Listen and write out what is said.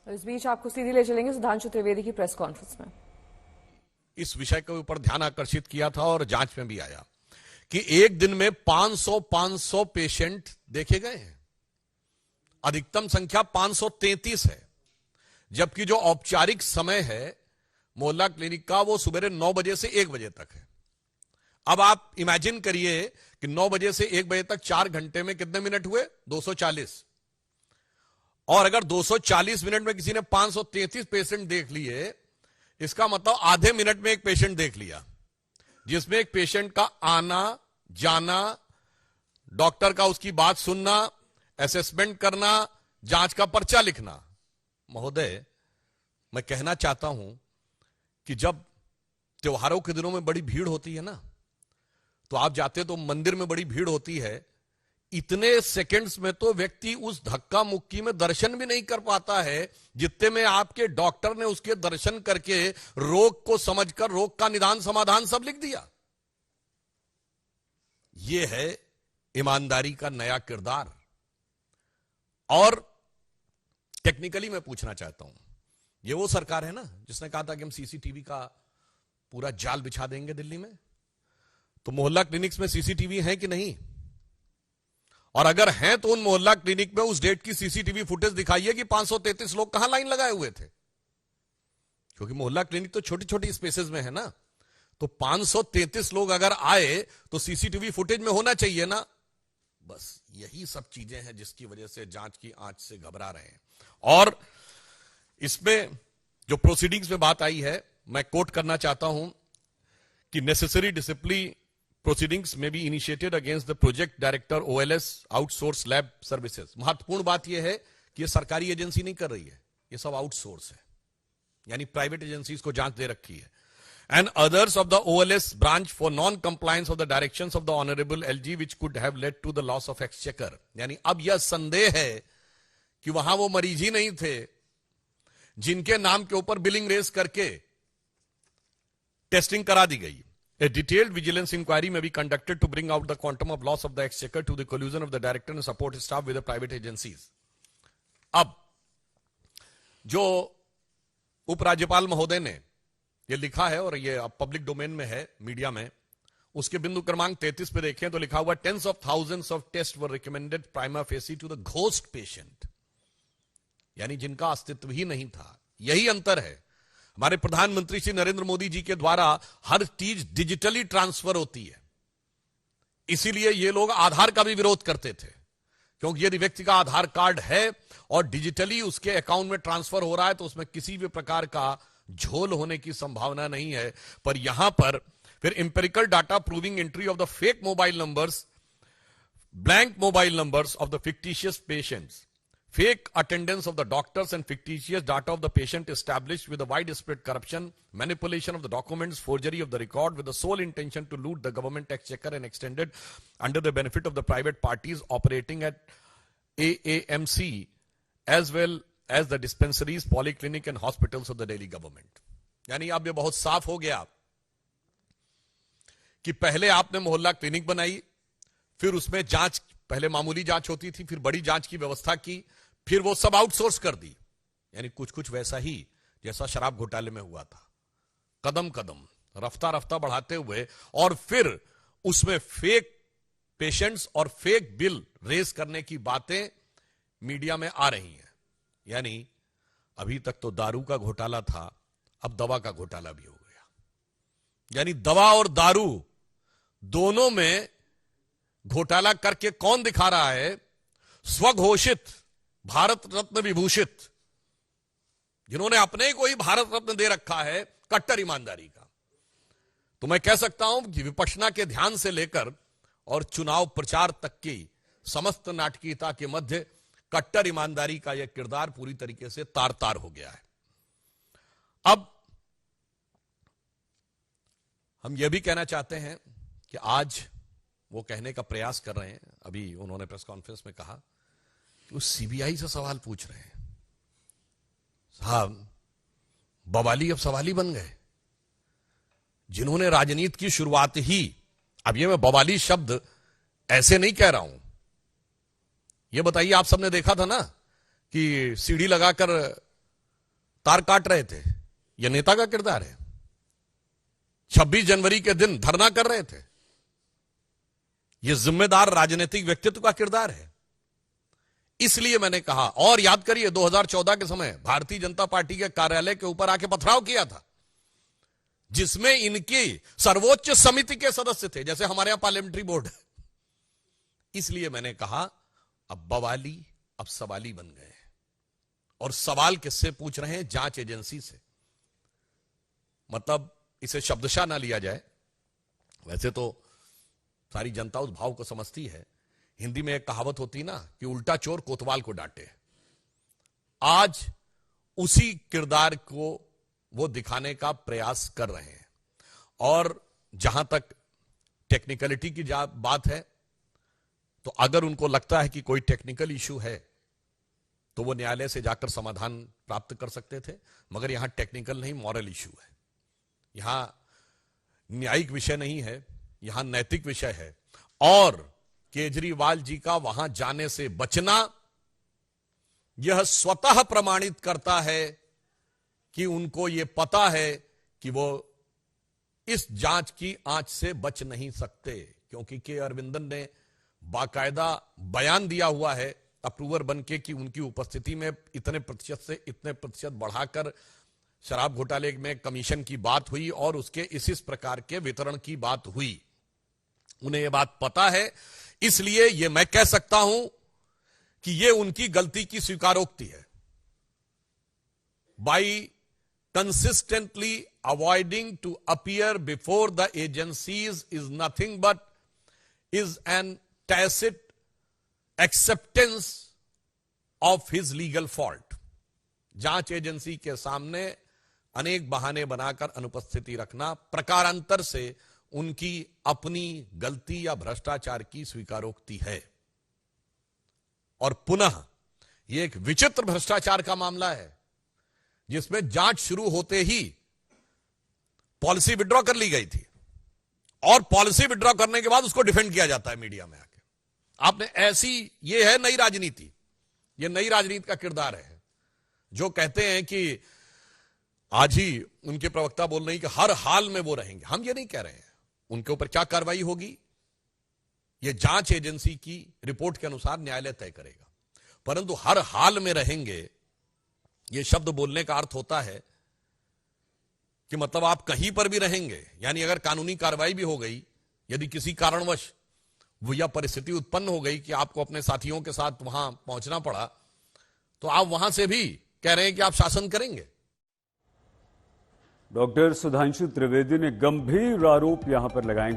इस बीच आपको सीधी ले चलेंगे सुधांशु त्रिवेदी की प्रेस कॉन्फ्रेंस में। इस विषय के ऊपर ध्यान आकर्षित किया था और जांच में भी आया कि एक दिन में 500 पेशेंट देखे गए हैं। अधिकतम संख्या 533 है, जबकि जो औपचारिक समय है मोहल्ला क्लिनिक का वो सुबह 9 बजे से 1 बजे तक है। अब आप इमेजिन करिए कि 9 बजे से 1 बजे तक 4 घंटे में कितने मिनट हुए? 240। और अगर 240 मिनट में किसी ने 533 पेशेंट देख लिए, इसका मतलब आधे मिनट में एक पेशेंट देख लिया, जिसमें एक पेशेंट का आना जाना, डॉक्टर का उसकी बात सुनना, असेसमेंट करना, जांच का पर्चा लिखना। महोदय, मैं कहना चाहता हूं कि जब त्योहारों के दिनों में बड़ी भीड़ होती है ना, तो आप जाते तो मंदिर में बड़ी भीड़ होती है, इतने सेकंड्स में तो व्यक्ति उस धक्का मुक्की में दर्शन भी नहीं कर पाता है जितने में आपके डॉक्टर ने उसके दर्शन करके रोग को समझकर रोग का निदान समाधान सब लिख दिया। यह है ईमानदारी का नया किरदार। और टेक्निकली मैं पूछना चाहता हूं, यह वो सरकार है ना जिसने कहा था कि हम सीसीटीवी का पूरा जाल बिछा देंगे दिल्ली में? तो मोहल्ला क्लिनिक्स में सीसीटीवी है कि नहीं? और अगर हैं तो उन मोहल्ला क्लिनिक में उस डेट की सीसीटीवी फुटेज दिखाइए कि 533 लोग कहां लाइन लगाए हुए थे। क्योंकि मोहल्ला क्लिनिक तो छोटी छोटी स्पेसेस में है ना, तो 533 लोग अगर आए तो सीसीटीवी फुटेज में होना चाहिए ना। बस यही सब चीजें हैं जिसकी वजह से जांच की आंच से घबरा रहे हैं। और इसमें जो प्रोसीडिंग्स में बात आई है, मैं कोट करना चाहता हूं कि necessary discipline proceedings may be initiated against the project director OLS outsource lab services। महत्वपूर्ण बात यह है कि यह सरकारी एजेंसी नहीं कर रही है, यह सब आउटसोर्स है, यानी प्राइवेट एजेंसीज को जांच दे रखी है। And others of the OLS branch for non-compliance of the directions of the Honorable LG which could have led to the loss of exchequer। यानी अब यह संदेह है कि वहां वो मरीज ही नहीं थे जिनके नाम के ऊपर बिलिंग रेस करके टेस्टिंग करा दी गई। A detailed vigilance inquiry may be conducted to bring out the quantum of loss of the exchequer to the collusion of the director and support staff with the private agencies। अब जो उपराज्यपाल महोदय ने ये लिखा है और ये अब पब्लिक डोमेन में है मीडिया में, उसके बिंदु क्रमांक 33 पे देखें तो लिखा हुआ tens of thousands of test were recommended prima facie to the ghost patient, यानी जिनका अस्तित्व ही नहीं था। यही अंतर है। हमारे प्रधानमंत्री श्री नरेंद्र मोदी जी के द्वारा हर चीज डिजिटली ट्रांसफर होती है, इसीलिए ये लोग आधार का भी विरोध करते थे, क्योंकि यदि व्यक्ति का आधार कार्ड है और डिजिटली उसके अकाउंट में ट्रांसफर हो रहा है तो उसमें किसी भी प्रकार का झोल होने की संभावना नहीं है। पर यहां पर फिर empirical data proving entry of the fake mobile numbers, blank mobile numbers of the fictitious patients, fake attendance of the doctors and fictitious data of the patient established with the widespread corruption, manipulation of the documents, forgery of the record with the sole intention to loot the government exchequer and extended under the benefit of the private parties operating at AAMC as well as the dispensaries, polyclinic and hospitals of the Delhi government। यानी अब ये बहुत साफ हो गया कि पहले आपने मोहल्ला क्लिनिक बनाई, फिर उसमें जांच, पहले मामूली जांच होती थी, फिर बड़ी जांच की व्यवस्था की, फिर वो सब आउटसोर्स कर दी। यानी कुछ कुछ वैसा ही जैसा शराब घोटाले में हुआ था, कदम कदम रफ्ता रफ्ता बढ़ाते हुए, और फिर उसमें फेक पेशेंट्स और फेक बिल रेस करने की बातें मीडिया में आ रही हैं। यानी अभी तक तो दारू का घोटाला था, अब दवा का घोटाला भी हो गया। यानी दवा और दारू दोनों में घोटाला करके कौन दिखा रहा है? स्वघोषित भारत रत्न विभूषित, जिन्होंने अपने को ही भारत रत्न दे रखा है, कट्टर ईमानदारी का। तो मैं कह सकता हूं कि विपक्षना के ध्यान से लेकर और चुनाव प्रचार तक की समस्त नाटकीयता के मध्य कट्टर ईमानदारी का यह किरदार पूरी तरीके से तार तार हो गया है। अब हम यह भी कहना चाहते हैं कि आज वो कहने का प्रयास कर रहे हैं, अभी उन्होंने प्रेस कॉन्फ्रेंस में कहा कि वो सीबीआई से सवाल पूछ रहे हैं। साहब, बवाली अब सवाली बन गए, जिन्होंने राजनीति की शुरुआत ही, अब ये मैं बवाली शब्द ऐसे नहीं कह रहा हूं, ये बताइए, आप सबने देखा था ना कि सीढ़ी लगाकर तार काट रहे थे, यह नेता का किरदार है। 26 जनवरी के दिन धरना कर रहे थे, यह जिम्मेदार राजनीतिक व्यक्तित्व का किरदार है। इसलिए मैंने कहा, और याद करिए 2014 के समय भारतीय जनता पार्टी के कार्यालय के ऊपर आके पथराव किया था, जिसमें इनकी सर्वोच्च समिति के सदस्य थे, जैसे हमारे यहां पार्लियामेंट्री बोर्ड है। इसलिए मैंने कहा अब बवाली अब सवाली बन गए, और सवाल किससे पूछ रहे हैं? जांच एजेंसी से। मतलब इसे शब्दशः ना लिया जाए, वैसे तो सारी जनता उस भाव को समझती है। हिंदी में एक कहावत होती ना कि उल्टा चोर कोतवाल को डांटे। आज उसी किरदार को वो दिखाने का प्रयास कर रहे हैं। और जहां तक टेक्निकलिटी की बात है, तो अगर उनको लगता है कि कोई टेक्निकल इश्यू है तो वो न्यायालय से जाकर समाधान प्राप्त कर सकते थे, मगर यहां टेक्निकल नहीं, मॉरल इश्यू है। यहां न्यायिक विषय नहीं है, यहां नैतिक विषय है। और केजरीवाल जी का वहां जाने से बचना यह स्वतः प्रमाणित करता है कि उनको यह पता है कि वो इस जांच की आंच से बच नहीं सकते, क्योंकि के अरविंदन ने बाकायदा बयान दिया हुआ है अप्रूवर बनके कि उनकी उपस्थिति में इतने प्रतिशत से इतने प्रतिशत बढ़ाकर शराब घोटाले में कमीशन की बात हुई और उसके इस प्रकार के वितरण की बात हुई। उन्हें यह बात पता है, इसलिए यह मैं कह सकता हूं कि यह उनकी गलती की स्वीकारोक्ति है। By consistently avoiding to appear before the agencies is nothing but is an tacit acceptance of his legal fault। जांच एजेंसी के सामने अनेक बहाने बनाकर अनुपस्थिति रखना प्रकारांतर से उनकी अपनी गलती या भ्रष्टाचार की स्वीकारोक्ति है। और पुनः यह एक विचित्र भ्रष्टाचार का मामला है, जिसमें जांच शुरू होते ही पॉलिसी विड्रॉ कर ली गई थी, और पॉलिसी विड्रॉ करने के बाद उसको डिफेंड किया जाता है मीडिया में आके। आपने ऐसी, ये है नई राजनीति, ये नई राजनीति का किरदार है। जो कहते हैं कि आज ही उनके प्रवक्ता बोल रहे हैं कि हर हाल में वो रहेंगे, हम ये नहीं कह रहे हैं। उनके ऊपर क्या कार्रवाई होगी ये जांच एजेंसी की रिपोर्ट के अनुसार न्यायालय तय करेगा, परंतु हर हाल में रहेंगे ये शब्द बोलने का अर्थ होता है कि मतलब आप कहीं पर भी रहेंगे, यानी अगर कानूनी कार्रवाई भी हो गई, यदि किसी कारणवश वो यह परिस्थिति उत्पन्न हो गई कि आपको अपने साथियों के साथ वहां पहुंचना पड़ा, तो आप वहां से भी कह रहे हैं कि आप शासन करेंगे। डॉक्टर सुधांशु त्रिवेदी ने गंभीर आरोप यहां पर लगाए।